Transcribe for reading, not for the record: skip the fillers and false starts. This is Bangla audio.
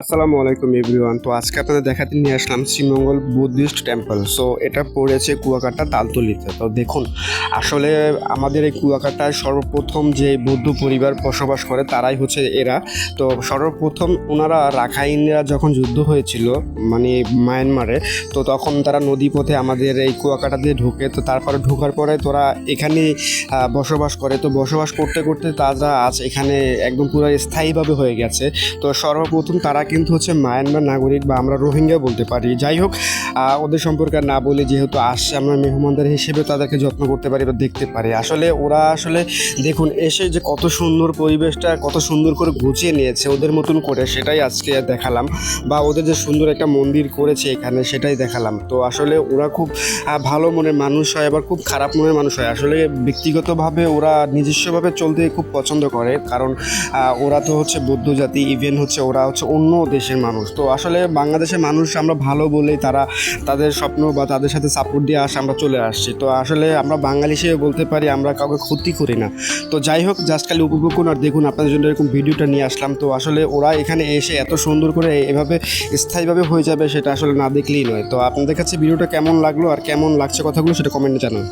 আসসালামু আলাইকুম এভরিওয়ান। তো আজকে আপনাদের দেখাতে নিয়ে আসলাম শ্রীমঙ্গল বুদ্ধিস্ট টেম্পল। সো এটা পড়েছে কুয়াকাটা তালতলিতে। তো দেখুন, আসলে আমাদের এই কুয়াকাটায় সর্বপ্রথম যে বৌদ্ধ পরিবার বসবাস করে তারাই হচ্ছে এরা। তো সর্বপ্রথম ওনারা রাখাইনরা যখন যুদ্ধ হয়েছিল মানে মায়ানমারে, তো তখন তারা নদীপথে আমাদের এই কুয়াকাটা দিয়ে ঢোকে। তো তারপরে ঢোকার পরে তোরা এখানে বসবাস করে। তো বসবাস করতে করতে তারা আজ এখানে একদম পুরো স্থায়ীভাবে হয়ে গেছে। তো সর্বপ্রথম তারা কিন্তু হচ্ছে মায়ানমার নাগরিক বা আমরা রোহিঙ্গা বলতে পারি। যাই হোক, ওদের সম্পর্কে আর না বলে, যেহেতু আসছে আমরা মেহমানদার হিসেবে তাদেরকে যত্ন করতে পারি বা দেখতে পারি। আসলে ওরা আসলে দেখুন এসে যে কত সুন্দর পরিবেশটা কত সুন্দর করে গুছিয়ে নিয়েছে ওদের মতন করে, সেটাই আজকে দেখালাম। বা ওদের যে সুন্দর একটা মন্দির করেছে এখানে সেটাই দেখালাম। তো আসলে ওরা খুব ভালো মনের মানুষ হয়, আবার খুব খারাপ মনের মানুষ হয়। আসলে ব্যক্তিগতভাবে ওরা নিজস্বভাবে চলতে খুব পছন্দ করে, কারণ ওরা তো হচ্ছে বৌদ্ধ জাতি, ইভেন হচ্ছে ওরা হচ্ছে অন্য দেশের মানুষ। তো আসলে বাংলাদেশের মানুষ আমরা ভালো বলেই তারা তাদের স্বপ্ন বা তাদের সাথে সাপোর্ট দিয়ে আমরা চলে আসছি। তো আসলে আমরা বাঙালি হিসেবে বলতে পারি আমরা কাউকে ক্ষতি করি না। তো যাই হোক, জাস্ট খালি উপভোগ করুন আর দেখুন, আপনাদের জন্য এরকম ভিডিওটা নিয়ে আসলাম। তো আসলে ওরা এখানে এসে এত সুন্দর করে এভাবে স্থায়ীভাবে হয়ে যাবে সেটা আসলে না দেখলেই নয়। তো আপনাদের কাছে ভিডিওটা কেমন লাগলো আর কেমন লাগছে কথাগুলো সেটা কমেন্টে জানান।